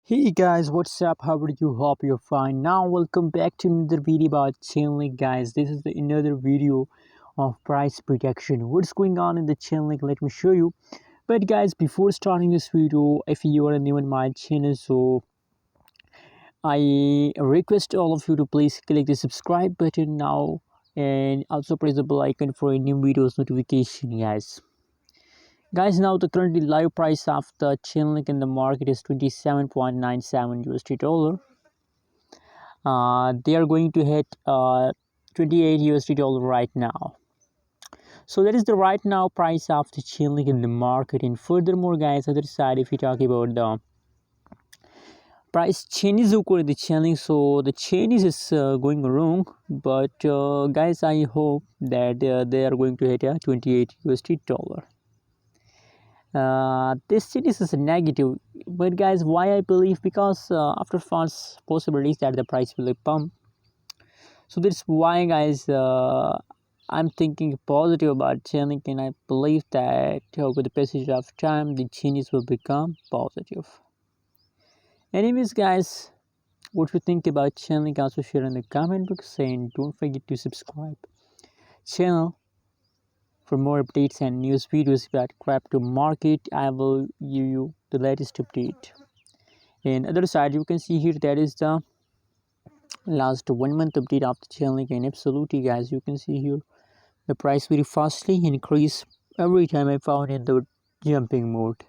Hey guys, what's up? How are you? Hope you're fine. Now, welcome back to another video about Chainlink, guys. This is another video of price protection. What's going on in the Chainlink? Let me show you. But guys, before starting this video, if you are new in my channel, so I request all of you to please click the subscribe button now and also press the bell icon for a new videos notification, guys. Guys, now the currently live price of the Chainlink in the market is 27.97 USD dollar. They are going to hit 28 USD dollar right now. So that is the right now price of the Chainlink in the market. And furthermore, guys, other side, if you talk about the price changes occur in the Chainlink, so the changes is going wrong. But guys, I hope that they are going to hit 28 USD dollar. This changes is a negative, but guys, why I believe, because after false possibilities that the price will pump. So that's why, guys, I'm thinking positive about Chainlink, and I believe that with the passage of time the changes will become positive. Anyways, guys, what you think about Chainlink, also share in the comment box, and don't forget to subscribe channel for more updates and news videos about crypto market. I will give you the latest update. And other side, you can see here that is the last 1 month update of the Chainlink, and absolutely, guys, you can see here the price very fastly increase every time I found in the jumping mode.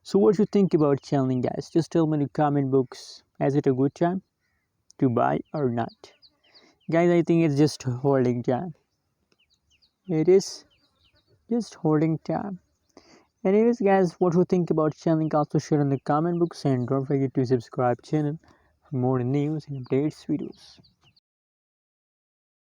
So what you think about Chainlink, guys? Just tell me in the comment box. Is it a good time to buy or not? Guys, I think it's just holding time. It is just holding time. Anyways, guys, what you think about Chainlink, also share in the comment box, and don't forget to subscribe channel for more news and updates videos.